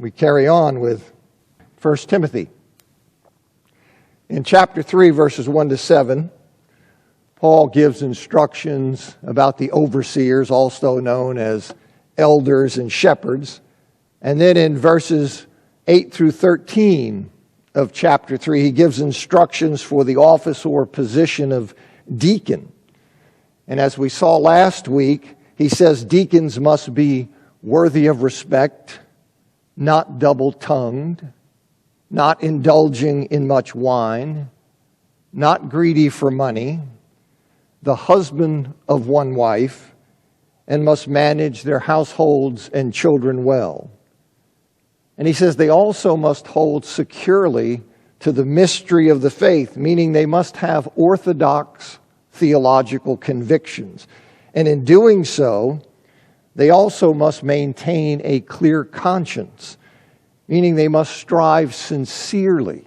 We carry on with 1 Timothy. In chapter 3, verses 1 to 7, Paul gives instructions about the overseers, also known as elders and shepherds. And then in verses 8 through 13 of chapter 3, he gives instructions for the office or position of deacon. And as we saw last week, he says deacons must be worthy of respect, not double-tongued, not indulging in much wine, not greedy for money, the husband of one wife, and must manage their households and children well. And he says they also must hold securely to the mystery of the faith, meaning they must have orthodox theological convictions. And in doing so, they also must maintain a clear conscience, meaning they must strive sincerely,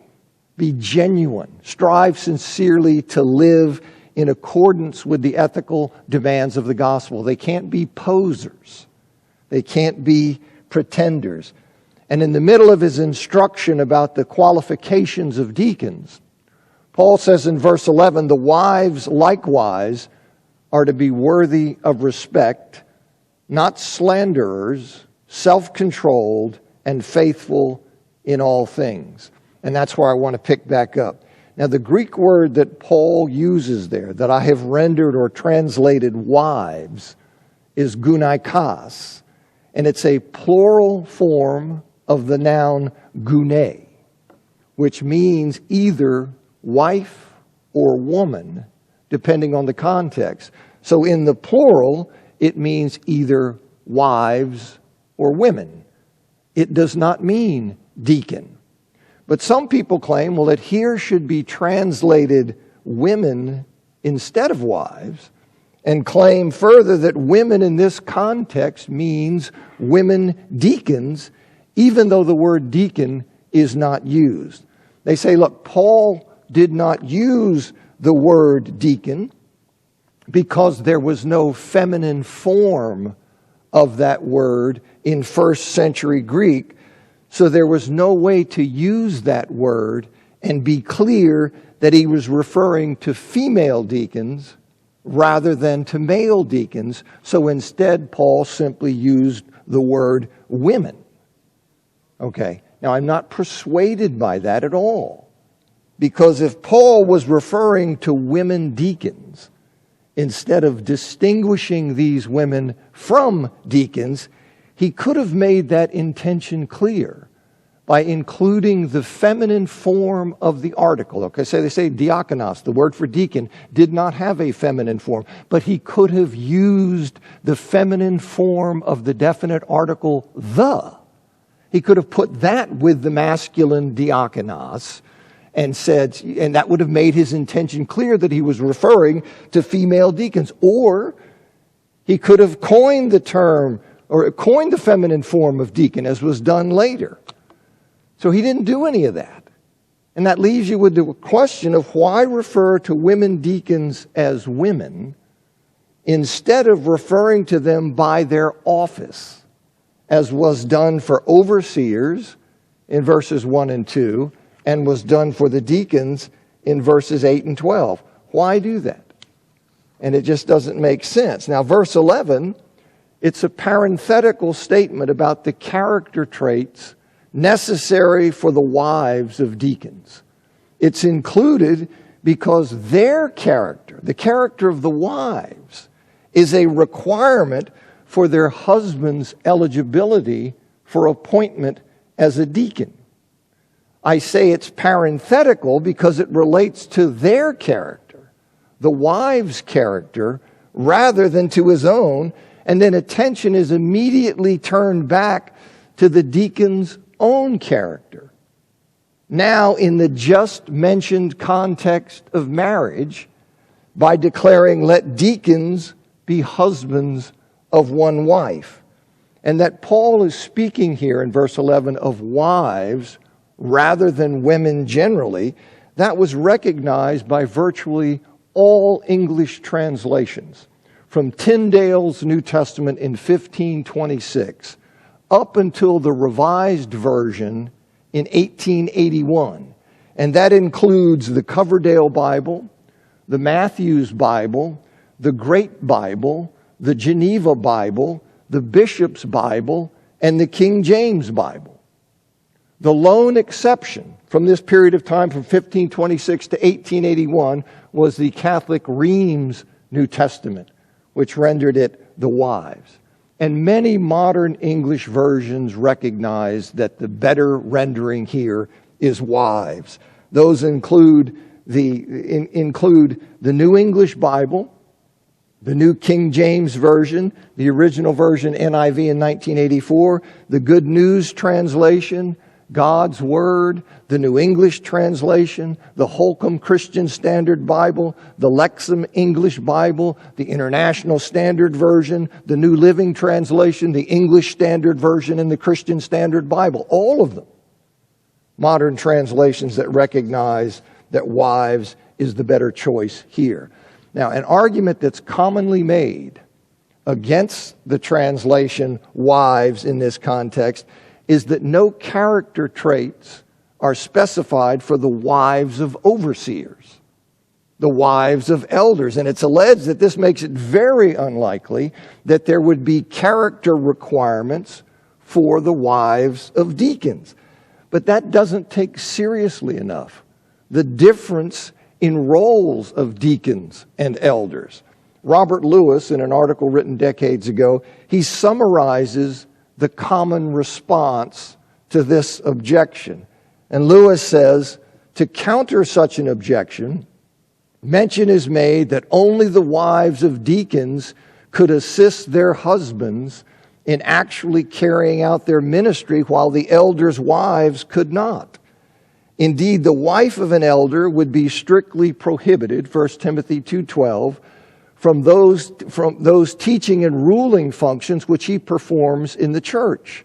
be genuine, strive sincerely to live in accordance with the ethical demands of the gospel. They can't be posers. They can't be pretenders. And in the middle of his instruction about the qualifications of deacons, Paul says in verse 11, the wives likewise are to be worthy of respect, not slanderers, self-controlled, and faithful in all things. And that's where I want to pick back up. Now, the Greek word that Paul uses there, that I have rendered or translated wives, is gunaikos. And it's a plural form of the noun gune, which means either wife or woman, depending on the context. So in the plural, it means either wives or women. It does not mean deacon. But some people claim, well, that here should be translated women instead of wives, and claim further that women in this context means women deacons, even though the word deacon is not used. They say, look, Paul did not use the word deacon because there was no feminine form of that word in first century Greek. So there was no way to use that word and be clear that he was referring to female deacons rather than to male deacons. So instead, Paul simply used the word women. Okay, now I'm not persuaded by that at all. Because if Paul was referring to women deacons, instead of distinguishing these women from deacons, he could have made that intention clear by including the feminine form of the article. Okay, so they say diakonos, the word for deacon, did not have a feminine form, but he could have used the feminine form of the definite article, the. He could have put that with the masculine diakonos and said, and that would have made his intention clear that he was referring to female deacons. Or he could have coined the term, or coined the feminine form of deacon, as was done later. So he didn't do any of that. And that leaves you with the question of why refer to women deacons as women instead of referring to them by their office, as was done for overseers in verses 1 and 2, and was done for the deacons in verses 8 and 12. Why do that? And it just doesn't make sense. Now, verse 11, it's a parenthetical statement about the character traits necessary for the wives of deacons. It's included because their character, the character of the wives, is a requirement for their husband's eligibility for appointment as a deacon. I say it's parenthetical because it relates to their character, the wife's character, rather than to his own, and then attention is immediately turned back to the deacon's own character. Now, in the just mentioned context of marriage, by declaring, let deacons be husbands of one wife. And that Paul is speaking here in verse 11 of wives rather than women generally, that was recognized by virtually all English translations. From Tyndale's New Testament in 1526 up until the Revised Version in 1881. And that includes the Coverdale Bible, the Matthews Bible, the Great Bible, the Geneva Bible, the Bishop's Bible, and the King James Bible. The lone exception from this period of time from 1526 to 1881 was the Catholic Reims New Testament, which rendered it the Wives. And many modern English versions recognize that the better rendering here is Wives. Those include the New English Bible, the New King James Version, the original version NIV in 1984, the Good News Translation, God's Word, the New English Translation, the Holcomb Christian Standard Bible, the Lexham English Bible, the International Standard Version, the New Living Translation, the English Standard Version, and the Christian Standard Bible. All of them modern translations that recognize that Wives is the better choice here. Now, an argument that's commonly made against the translation Wives in this context is that no character traits are specified for the wives of overseers, the wives of elders. And it's alleged that this makes it very unlikely that there would be character requirements for the wives of deacons. But that doesn't take seriously enough the difference in roles of deacons and elders. Robert Lewis, in an article written decades ago, he summarizes the common response to this objection. And Lewis says, to counter such an objection, mention is made that only the wives of deacons could assist their husbands in actually carrying out their ministry, while the elders' wives could not. Indeed, the wife of an elder would be strictly prohibited, 1 Timothy 2:12, from those teaching and ruling functions which he performs in the church.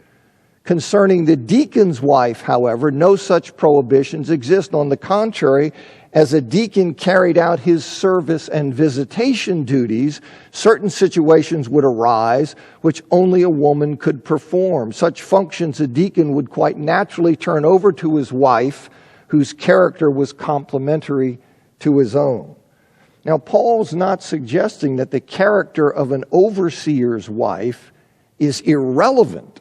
Concerning the deacon's wife, however, no such prohibitions exist. On the contrary, as a deacon carried out his service and visitation duties, certain situations would arise which only a woman could perform. Such functions a deacon would quite naturally turn over to his wife, whose character was complementary to his own. Now, Paul's not suggesting that the character of an overseer's wife is irrelevant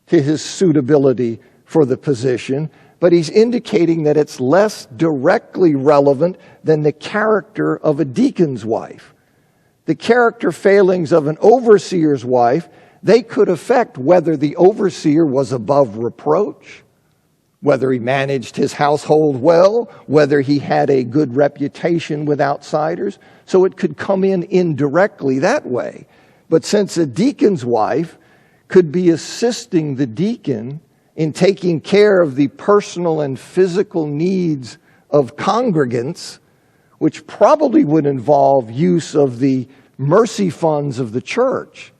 to his suitability for the position, but he's indicating that it's less directly relevant than the character of a deacon's wife. The character failings of an overseer's wife, they could affect whether the overseer was above reproach, whether he managed his household well, whether he had a good reputation with outsiders. So it could come in indirectly that way. But since a deacon's wife could be assisting the deacon in taking care of the personal and physical needs of congregants, which probably would involve use of the mercy funds of the church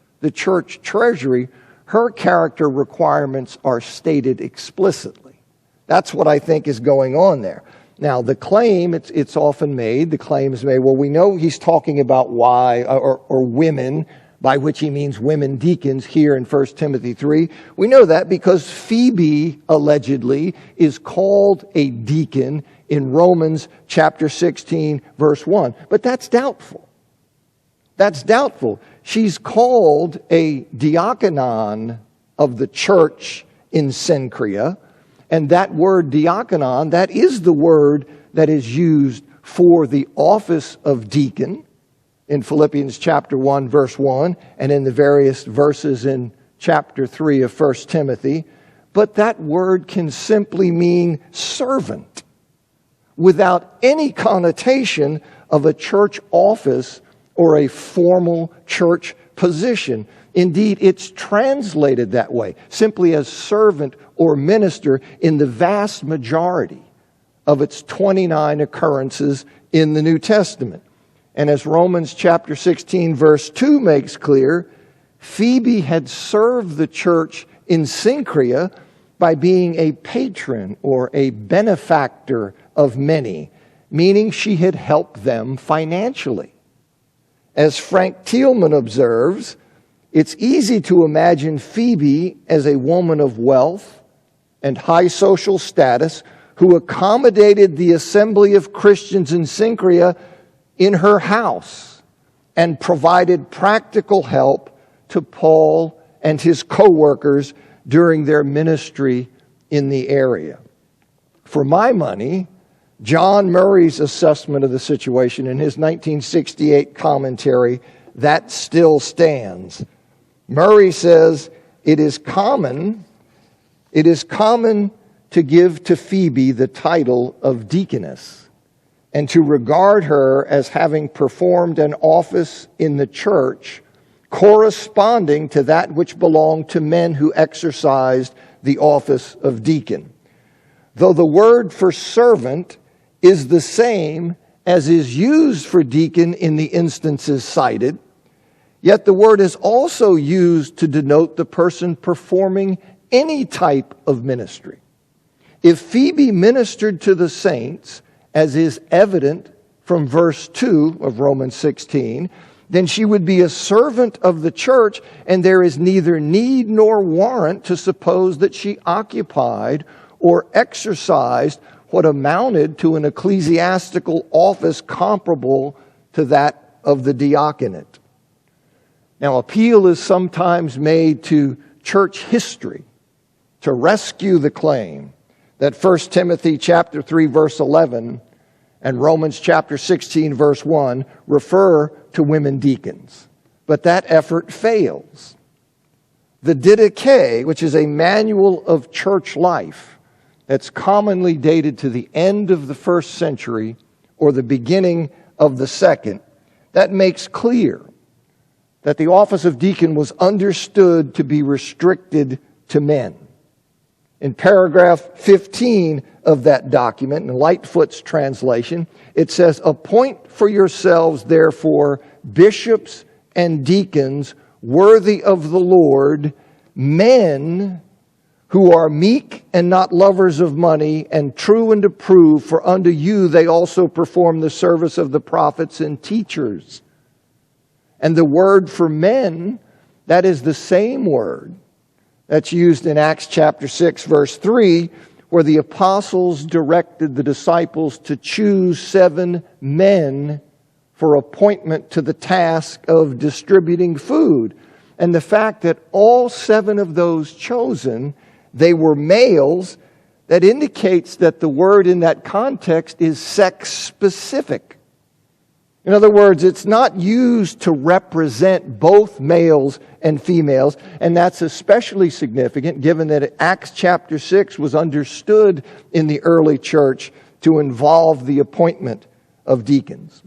treasury, her character requirements are stated explicitly. That's what I think is going on there. Now, the claim, it's often made, the claim is made, well, we know he's talking about or women, by which he means women deacons here in 1 Timothy 3. We know that because Phoebe, allegedly, is called a deacon in Romans chapter 16, verse 1. But that's doubtful. That's doubtful. She's called a diaconon of the church in Cenchrea. And that word diaconon, that is the word that is used for the office of deacon in Philippians chapter 1, verse 1, and in the various verses in chapter 3 of 1 Timothy. But that word can simply mean servant without any connotation of a church office or a formal church position. Indeed, it's translated that way, simply as servant or minister in the vast majority of its 29 occurrences in the New Testament. And as Romans chapter 16, verse 2 makes clear, Phoebe had served the church in Cenchrea by being a patron or a benefactor of many, meaning she had helped them financially. As Frank Thielman observes, It's easy to imagine Phoebe as a woman of wealth and high social status who accommodated the assembly of Christians in Cenchrea in her house and provided practical help to Paul and his co-workers during their ministry in the area. For my money, John Murray's assessment of the situation in his 1968 commentary, that still stands. Murray says, it is common to give to Phoebe the title of deaconess and to regard her as having performed an office in the church corresponding to that which belonged to men who exercised the office of deacon. Though the word for servant is the same as is used for deacon in the instances cited, yet the word is also used to denote the person performing any type of ministry. If Phoebe ministered to the saints, as is evident from verse 2 of Romans 16, then she would be a servant of the church, and there is neither need nor warrant to suppose that she occupied or exercised what amounted to an ecclesiastical office comparable to that of the diaconate. Now, appeal is sometimes made to church history to rescue the claim that 1 Timothy chapter 3 verse 11 and Romans chapter 16 verse 1 refer to women deacons. But that effort fails. The Didache, which is a manual of church life that's commonly dated to the end of the first century or the beginning of the second, that makes clear that the office of deacon was understood to be restricted to men. In paragraph 15 of that document, in Lightfoot's translation, it says, "Appoint for yourselves, therefore, bishops and deacons worthy of the Lord, men who are meek and not lovers of money, and true and approved, for unto you they also perform the service of the prophets and teachers." And the word for men, that is the same word that's used in Acts chapter 6, verse 3, where the apostles directed the disciples to choose 7 men for appointment to the task of distributing food. And the fact that all 7 of those chosen, they were males, that indicates that the word in that context is sex-specific. In other words, it's not used to represent both males and females, and that's especially significant given that Acts chapter 6 was understood in the early church to involve the appointment of deacons.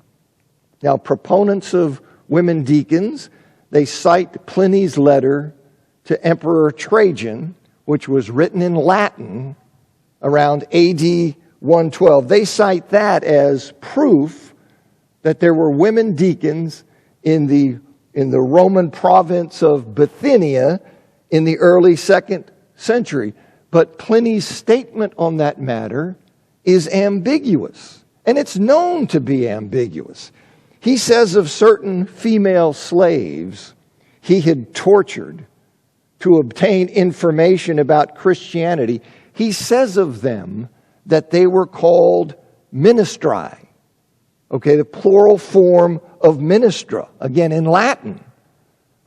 Now, proponents of women deacons, they cite Pliny's letter to Emperor Trajan, which was written in Latin around AD 112. They cite that as proof that there were women deacons in the Roman province of Bithynia in the early 2nd century. But Pliny's statement on that matter is ambiguous, and it's known to be ambiguous. He says of certain female slaves he had tortured to obtain information about Christianity, he says of them that they were called ministri. Okay, the plural form of ministra, again in Latin.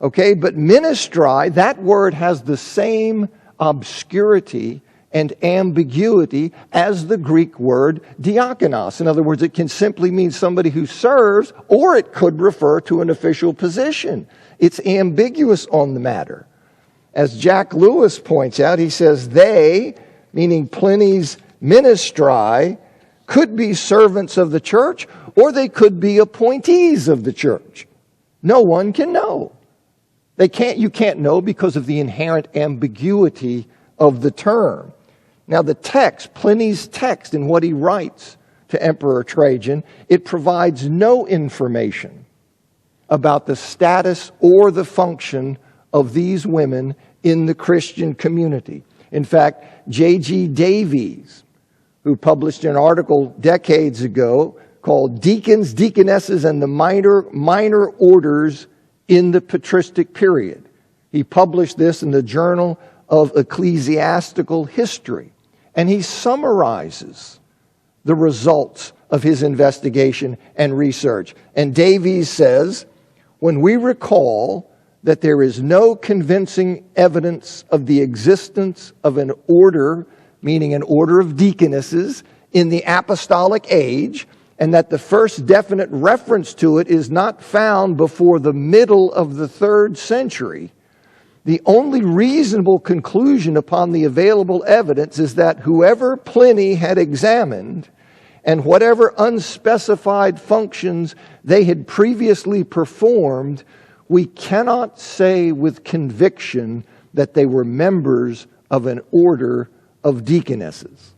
Okay, but ministri, that word has the same obscurity and ambiguity as the Greek word diakonos. In other words, it can simply mean somebody who serves, or it could refer to an official position. It's ambiguous on the matter. As Jack Lewis points out, he says they, meaning Pliny's ministri, could be servants of the church, or they could be appointees of the church. No one can know. You can't know because of the inherent ambiguity of the term. Now the text, Pliny's text, in what he writes to Emperor Trajan, it provides no information about the status or the function of these women in the Christian community. In fact, J.G. Davies, who published an article decades ago called Deacons, Deaconesses, and the Minor Orders in the Patristic Period. He published this in the Journal of Ecclesiastical History. And he summarizes the results of his investigation and research. And Davies says, when we recall that there is no convincing evidence of the existence of an order, meaning an order of deaconesses, in the apostolic age, and that the first definite reference to it is not found before the middle of the 3rd century, the only reasonable conclusion upon the available evidence is that whoever Pliny had examined and whatever unspecified functions they had previously performed, we cannot say with conviction that they were members of an order of deaconesses.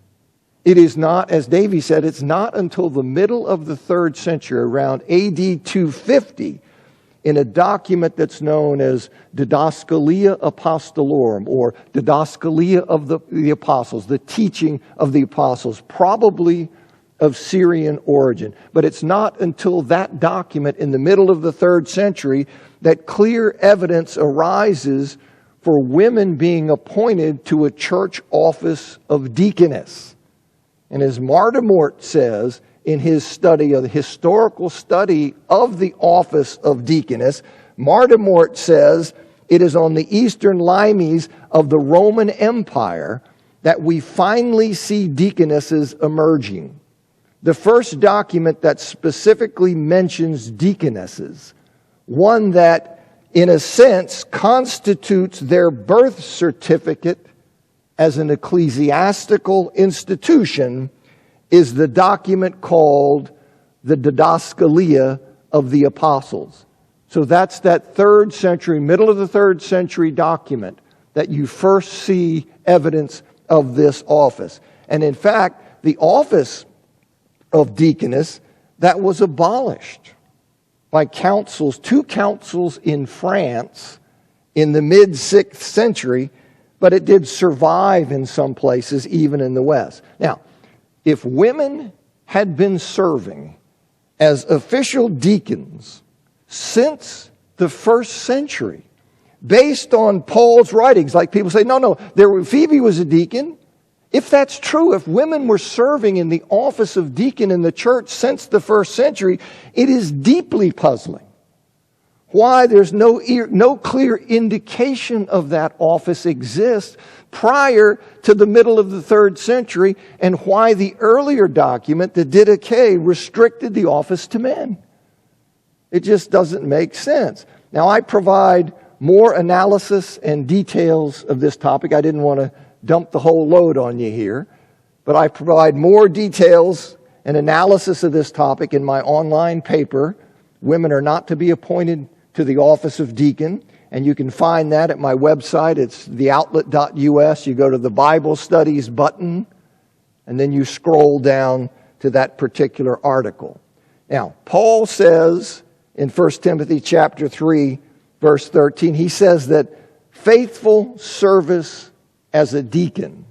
It is not, as Davy said, it's not until the middle of the 3rd century, around AD 250, in a document that's known as Didascalia Apostolorum, or Didascalia of the Apostles, the teaching of the apostles, probably of Syrian origin. But it's not until that document in the middle of the 3rd century that clear evidence arises for women being appointed to a church office of deaconess. And as Mardamort says in his study, of the historical study of the office of deaconess, Mardamort says it is on the eastern limes of the Roman Empire that we finally see deaconesses emerging. The first document that specifically mentions deaconesses, one that in a sense constitutes their birth certificate as an ecclesiastical institution, is the document called the Didascalia of the Apostles. So that's that 3rd century, middle of the 3rd century document that you first see evidence of this office. And in fact, the office of deaconess, that was abolished by councils, 2 councils in France in the mid-6th century, but it did survive in some places, even in the West. Now, if women had been serving as official deacons since the 1st century, based on Paul's writings, like people say, no, Phoebe was a deacon. If that's true, if women were serving in the office of deacon in the church since the 1st century, it is deeply puzzling why there's no clear indication of that office exists prior to the middle of the 3rd century, and why the earlier document, the Didache, restricted the office to men. It just doesn't make sense. Now, I provide more analysis and details of this topic. I didn't want to dump the whole load on you here, but I provide more details and analysis of this topic in my online paper, Women Are Not to Be Appointed to the Office of Deacon, and you can find that at my website. It's theoutlet.us. You go to the Bible Studies button, and then you scroll down to that particular article. Now, Paul says in 1 Timothy chapter 3, verse 13, he says that faithful service as a deacon,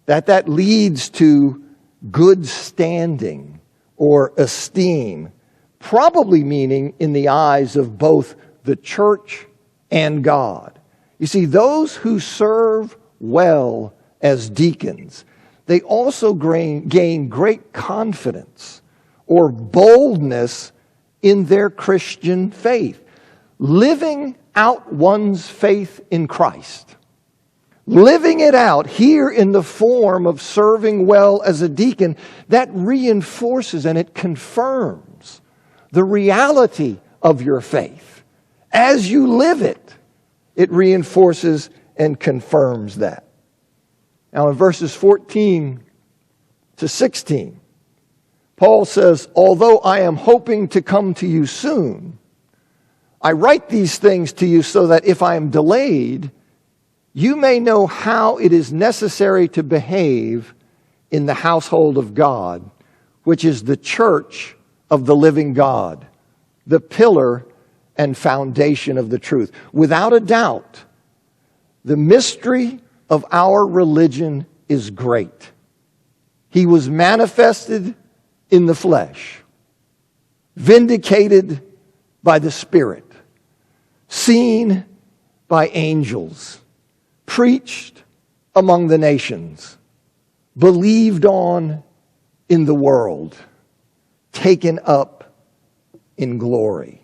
that leads to good standing or esteem, probably meaning in the eyes of both the church and God. You see, those who serve well as deacons, they also gain great confidence or boldness in their Christian faith, living out one's faith in Christ. Living it out here in the form of serving well as a deacon, that reinforces and it confirms the reality of your faith. As you live it, it reinforces and confirms that. Now in verses 14 to 16, Paul says, although I am hoping to come to you soon, I write these things to you so that if I am delayed, you may know how it is necessary to behave in the household of God, which is the church of the living God, the pillar and foundation of the truth. Without a doubt, the mystery of our religion is great. He was manifested in the flesh, vindicated by the Spirit, seen by angels, preached among the nations, believed on in the world, taken up in glory.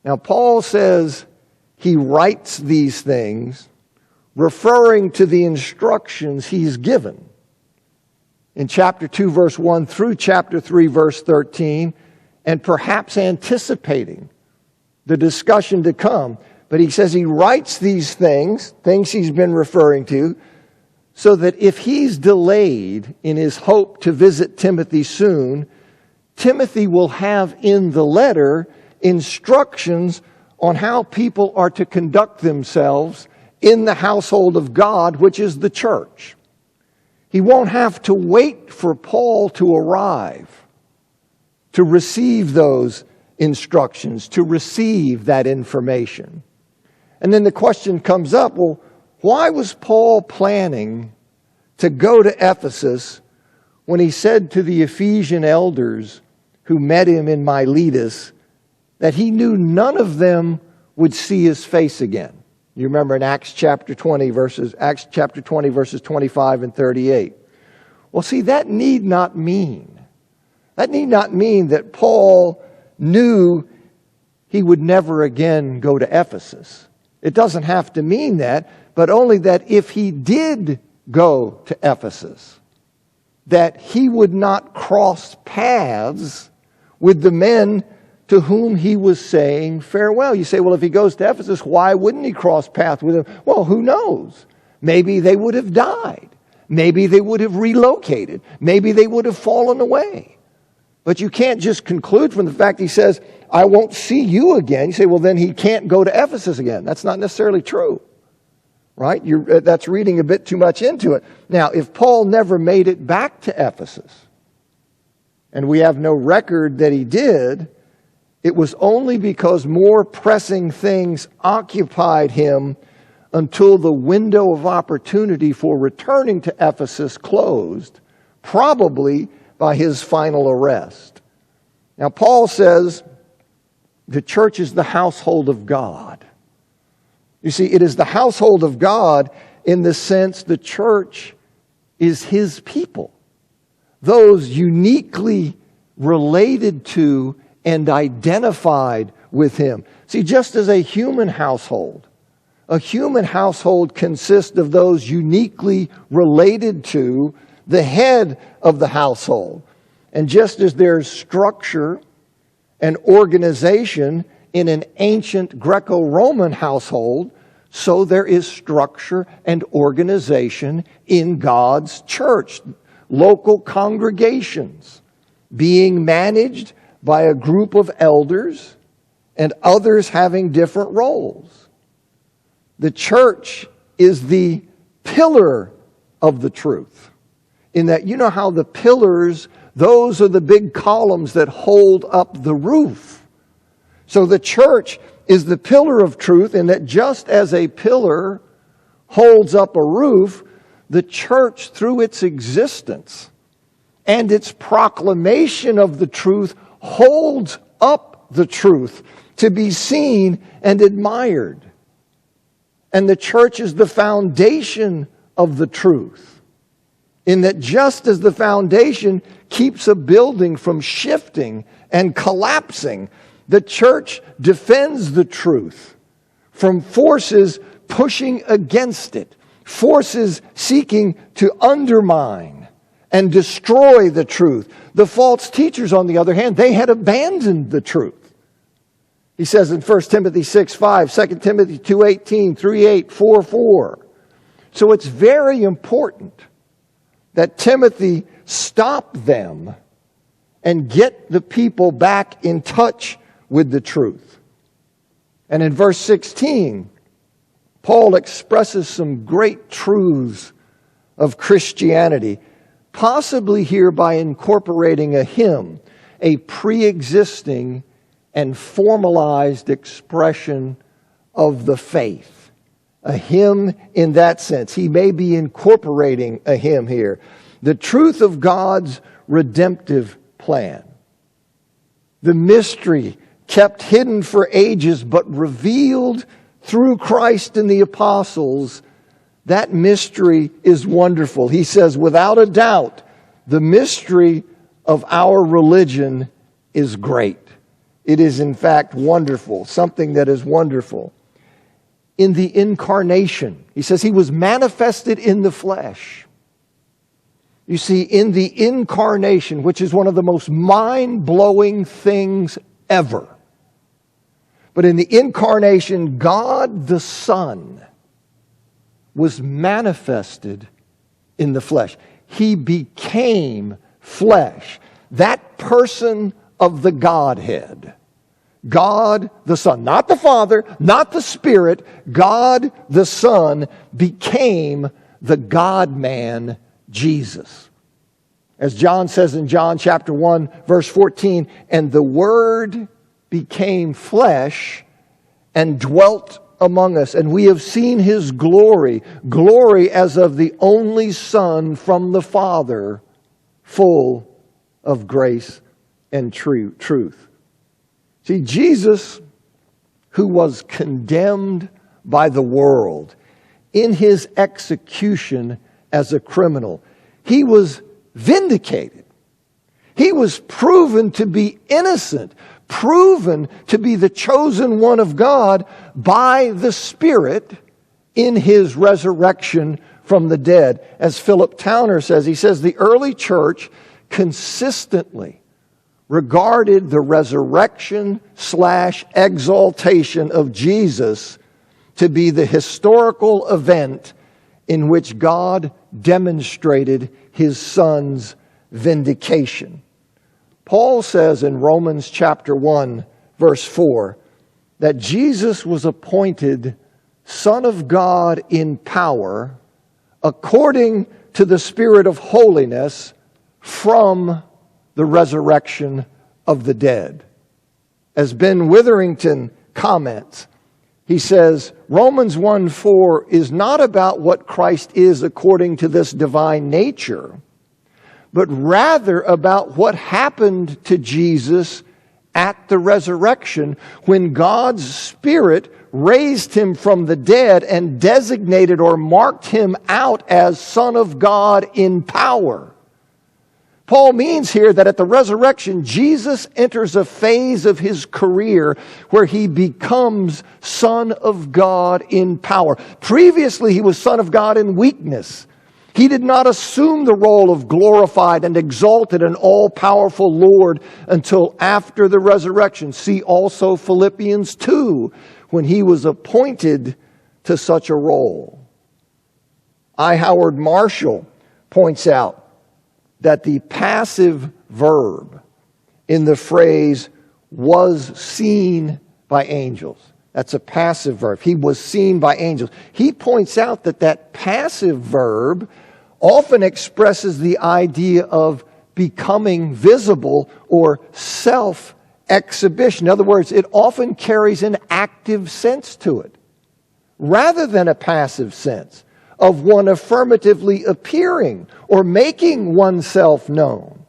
Now, Paul says he writes these things referring to the instructions he's given in chapter 2, verse 1 through chapter 3, verse 13, and perhaps anticipating the discussion to come. But he says he writes these things he's been referring to, so that if he's delayed in his hope to visit Timothy soon, Timothy will have in the letter instructions on how people are to conduct themselves in the household of God, which is the church. He won't have to wait for Paul to arrive to receive those instructions, to receive that information. And then the question comes up, well, why was Paul planning to go to Ephesus when he said to the Ephesian elders who met him in Miletus that he knew none of them would see his face again? You remember in Acts chapter 20 verses 25 and 38. Well, see, that need not mean that Paul knew he would never again go to Ephesus. It doesn't have to mean that, but only that if he did go to Ephesus, that he would not cross paths with the men to whom he was saying farewell. You say, well, if he goes to Ephesus, why wouldn't he cross paths with them? Well, who knows? Maybe they would have died. Maybe they would have relocated. Maybe they would have fallen away. But you can't just conclude from the fact he says, I won't see you again. You say, well, then he can't go to Ephesus again. That's not necessarily true, right? That's reading a bit too much into it. Now, if Paul never made it back to Ephesus, and we have no record that he did, it was only because more pressing things occupied him until the window of opportunity for returning to Ephesus closed, probably by his final arrest. Now, Paul says the church is the household of God. You see, it is the household of God in the sense the church is his people, those uniquely related to and identified with him. See, just as a human household consists of those uniquely related to the head of the household. And just as there's structure and organization in an ancient Greco-Roman household, so there is structure and organization in God's church. Local congregations being managed by a group of elders and others having different roles. The church is the pillar of the truth. In that, you know how the pillars, those are the big columns that hold up the roof. So the church is the pillar of truth, in that just as a pillar holds up a roof, the church, through its existence and its proclamation of the truth, holds up the truth to be seen and admired. And the church is the foundation of the truth, in that just as the foundation keeps a building from shifting and collapsing, the church defends the truth from forces pushing against it, forces seeking to undermine and destroy the truth. The false teachers, on the other hand, they had abandoned the truth. He says in 1 Timothy 6:5, 2 Timothy 2:18, 3:8, 4:4. So it's very important that Timothy stop them and get the people back in touch with the truth. And in verse 16, Paul expresses some great truths of Christianity, possibly here by incorporating a hymn, a pre-existing and formalized expression of the faith. A hymn in that sense. He may be incorporating a hymn here. The truth of God's redemptive plan. The mystery kept hidden for ages, but revealed through Christ and the apostles, that mystery is wonderful. He says, without a doubt, the mystery of our religion is great. It is, in fact, wonderful, something that is wonderful. In the incarnation, he says he was manifested in the flesh. You see, in the incarnation, which is one of the most mind-blowing things ever, but in the incarnation, God the Son was manifested in the flesh. He became flesh. That person of the Godhead, God the Son, not the Father, not the Spirit, God the Son became the God-man, Jesus. As John says in John chapter 1, verse 14, and the Word became flesh and dwelt among us, and we have seen His glory, glory as of the only Son from the Father, full of grace and truth. See, Jesus, who was condemned by the world in His execution as a criminal, He was vindicated. He was proven to be innocent, proven to be the chosen one of God by the Spirit in His resurrection from the dead. As Philip Towner says, he says, the early church consistently regarded the resurrection/exaltation of Jesus to be the historical event in which God demonstrated His Son's vindication. Paul says in Romans chapter 1, verse 4, that Jesus was appointed Son of God in power according to the Spirit of holiness from the resurrection of the dead. As Ben Witherington comments, he says, Romans 1:4 is not about what Christ is according to this divine nature, but rather about what happened to Jesus at the resurrection when God's Spirit raised Him from the dead and designated or marked Him out as Son of God in power. Paul means here that at the resurrection, Jesus enters a phase of His career where He becomes Son of God in power. Previously, He was Son of God in weakness. He did not assume the role of glorified and exalted and all-powerful Lord until after the resurrection. See also Philippians 2, when He was appointed to such a role. I. Howard Marshall points out that the passive verb in the phrase was seen by angels. That's a passive verb. He was seen by angels. He points out that that passive verb often expresses the idea of becoming visible or self-exhibition. In other words, it often carries an active sense to it, rather than a passive sense of one affirmatively appearing or making oneself known.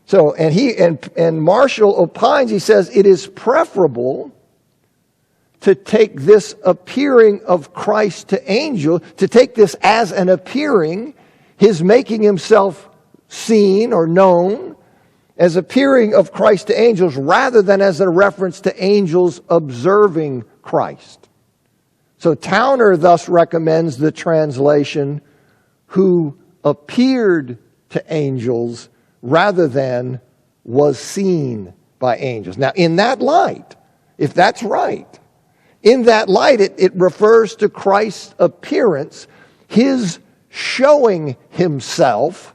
So, and Marshall opines, he says, it is preferable to take this appearing of Christ to angel, to take this as an appearing, His making Himself seen or known, as appearing of Christ to angels, rather than as a reference to angels observing Christ. So Towner thus recommends the translation, who appeared to angels, rather than was seen by angels. Now, in that light, if that's right, in that light, it refers to Christ's appearance, His showing Himself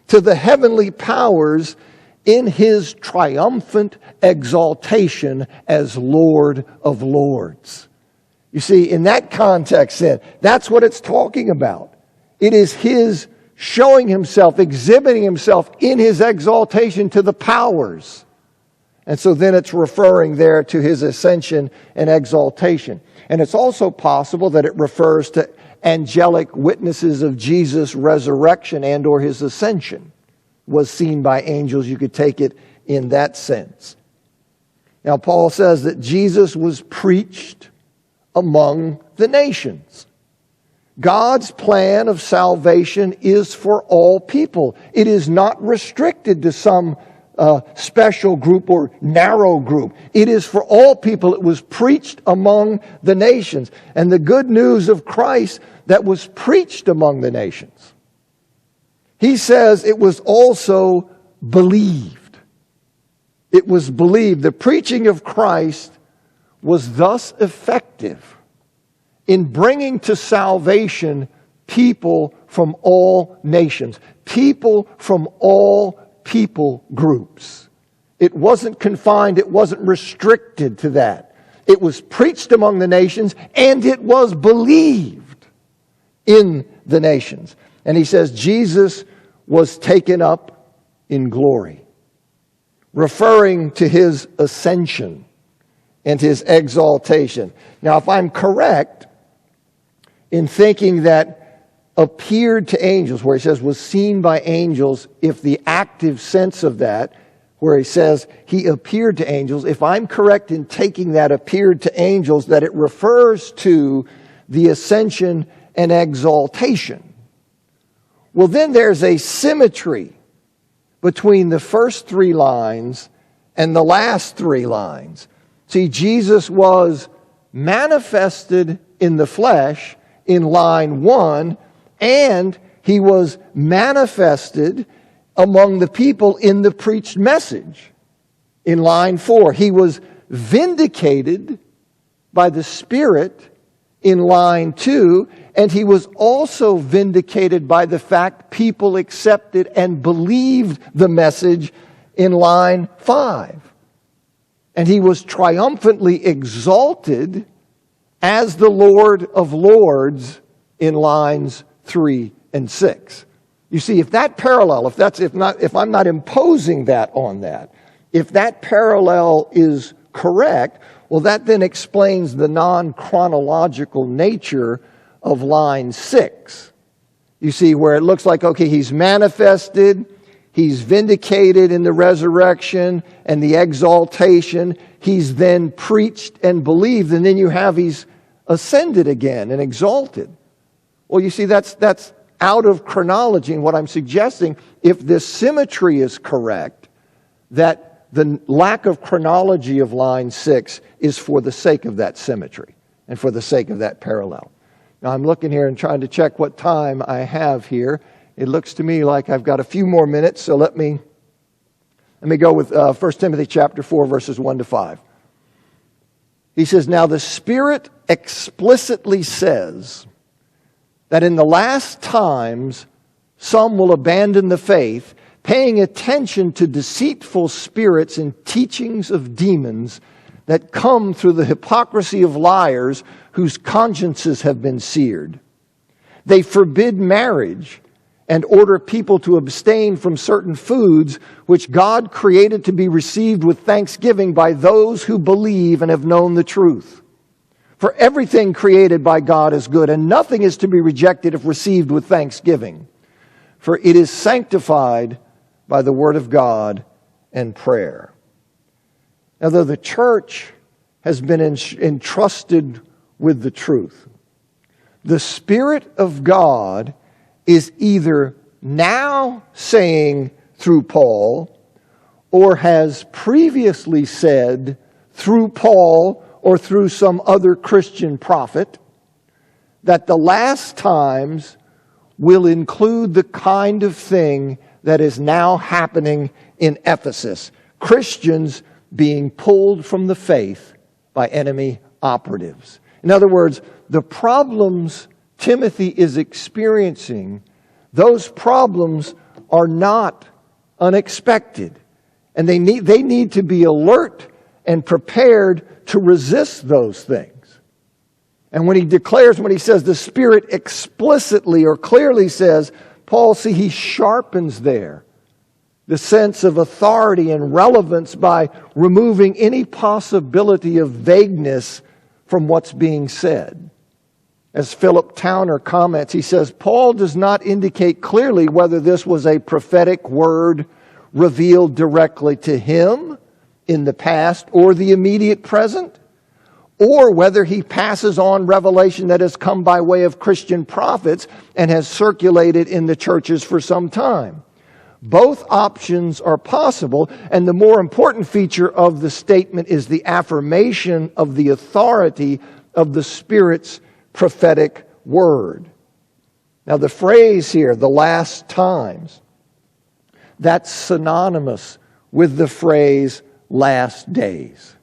to the heavenly powers in His triumphant exaltation as Lord of Lords. You see, in that context then, that's what it's talking about. It is His showing Himself, exhibiting Himself in His exaltation to the powers. And so then it's referring there to His ascension and exaltation. And it's also possible that it refers to angelic witnesses of Jesus' resurrection and or His ascension. Was seen by angels. You could take it in that sense. Now, Paul says that Jesus was preached among the nations. God's plan of salvation is for all people. It is not restricted to some special group or narrow group. It is for all people. It was preached among the nations. And the good news of Christ that was preached among the nations, he says it was also believed. It was believed. The preaching of Christ was thus effective in bringing to salvation people from all nations, people from all people groups. It wasn't confined, it wasn't restricted to that. It was preached among the nations, and it was believed in the nations. And he says Jesus was taken up in glory, referring to his ascension and his exaltation. Now, if I'm correct in thinking that appeared to angels, where he says was seen by angels, if the active sense of that, where he says he appeared to angels, if I'm correct in taking that appeared to angels, that it refers to the ascension and exaltation, well, then there's a symmetry between the first three lines and the last three lines. See, Jesus was manifested in the flesh in line 1, and he was manifested among the people in the preached message in line 4. He was vindicated by the Spirit in line 2, and he was also vindicated by the fact people accepted and believed the message in line 5. And he was triumphantly exalted as the Lord of Lords in lines 3 and 6. You see, if that parallel, if I'm not imposing that on that, if that parallel is correct, well, that then explains the non-chronological nature of line 6. You see, where it looks like, okay, he's manifested, he's vindicated in the resurrection and the exaltation, he's then preached and believed, and then you have he's ascended again and exalted. Well, you see, that's out of chronology. And what I'm suggesting, if this symmetry is correct, that the lack of chronology of line 6 is for the sake of that symmetry and for the sake of that parallel. Now, I'm looking here and trying to check what time I have here. It looks to me like I've got a few more minutes, so let me go with 1 Timothy chapter 4, verses 1 to 5. He says, "Now the Spirit explicitly says that in the last times some will abandon the faith, paying attention to deceitful spirits and teachings of demons that come through the hypocrisy of liars whose consciences have been seared. They forbid marriage and order people to abstain from certain foods which God created to be received with thanksgiving by those who believe and have known the truth. For everything created by God is good, and nothing is to be rejected if received with thanksgiving. For it is sanctified by the word of God and prayer." Now, though the church has been entrusted with the truth, the Spirit of God is either now saying through Paul, or has previously said through Paul or through some other Christian prophet, that the last times will include the kind of thing that is now happening in Ephesus. Christians being pulled from the faith by enemy operatives. In other words, the problems Timothy is experiencing, those problems are not unexpected. And they need to be alert and prepared to resist those things. And when he says the Spirit explicitly or clearly says, Paul, see, he sharpens there the sense of authority and relevance by removing any possibility of vagueness from what's being said. As Philip Towner comments, he says, Paul does not indicate clearly whether this was a prophetic word revealed directly to him in the past or the immediate present, or whether he passes on revelation that has come by way of Christian prophets and has circulated in the churches for some time. Both options are possible, and the more important feature of the statement is the affirmation of the authority of the Spirit's prophetic word. Now, the phrase here, the last times, that's synonymous with the phrase last days.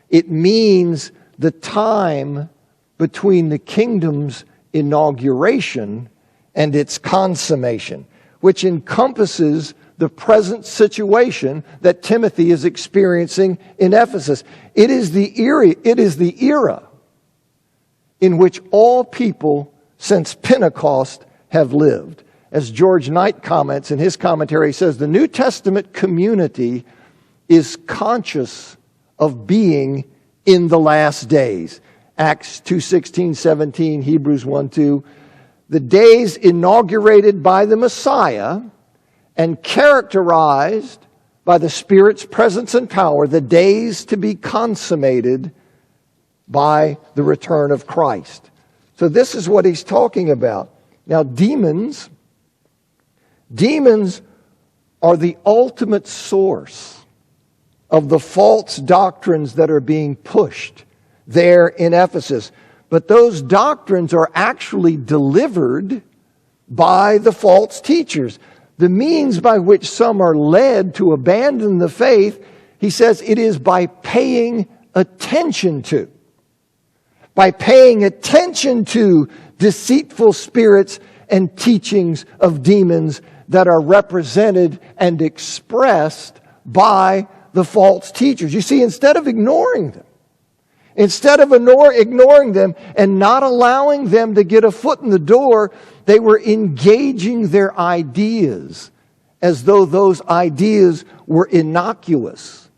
It means the time between the kingdom's inauguration and its consummation, which encompasses the present situation that Timothy is experiencing in Ephesus. It is the era in which all people since Pentecost have lived. As George Knight comments in his commentary, he says, the New Testament community is conscious of being in the last days. Acts 2:16, 17, Hebrews 1:2. The days inaugurated by the Messiah and characterized by the Spirit's presence and power, the days to be consummated by the return of Christ. So this is what he's talking about. Now, demons are the ultimate source of the false doctrines that are being pushed there in Ephesus. But those doctrines are actually delivered by the false teachers. The means by which some are led to abandon the faith, he says, it is by paying attention to. By paying attention to deceitful spirits and teachings of demons that are represented and expressed by the false teachers. You see, instead of ignoring them, and not allowing them to get a foot in the door, they were engaging their ideas as though those ideas were innocuous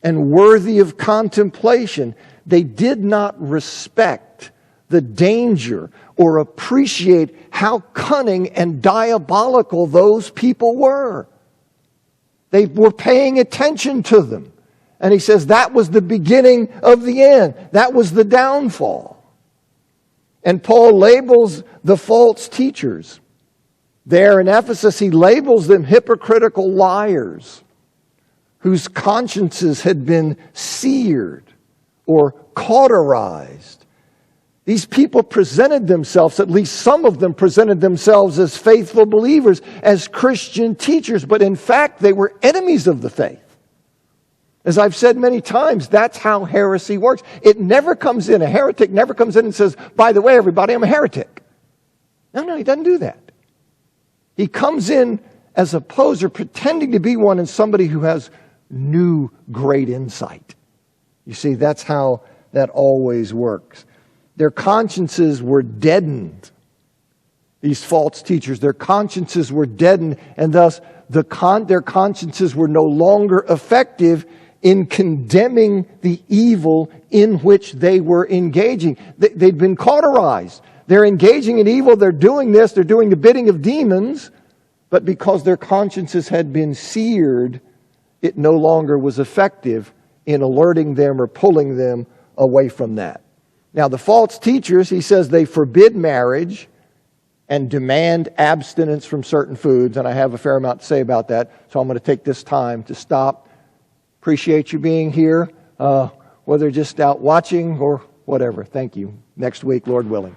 and worthy of contemplation. They did not respect the danger or appreciate how cunning and diabolical those people were. They were paying attention to them. And he says that was the beginning of the end. That was the downfall. And Paul labels the false teachers. There in Ephesus, he labels them hypocritical liars whose consciences had been seared or cauterized. These people presented themselves, at least some of them presented themselves as faithful believers, as Christian teachers, but in fact they were enemies of the faith. As I've said many times, that's how heresy works. It never comes in, a heretic never comes in and says, by the way, everybody, I'm a heretic. No, he doesn't do that. He comes in as a poser, pretending to be one, and somebody who has new great insight. You see, that's how that always works. Their consciences were deadened. These false teachers, their consciences were deadened, and thus their consciences were no longer effective in condemning the evil in which they were engaging. They'd been cauterized. They're engaging in evil. They're doing this. They're doing the bidding of demons. But because their consciences had been seared, it no longer was effective in alerting them or pulling them away from that. Now, the false teachers, he says, they forbid marriage and demand abstinence from certain foods. And I have a fair amount to say about that. So I'm going to take this time to stop. Appreciate you being here, whether just out watching or whatever. Thank you. Next week, Lord willing.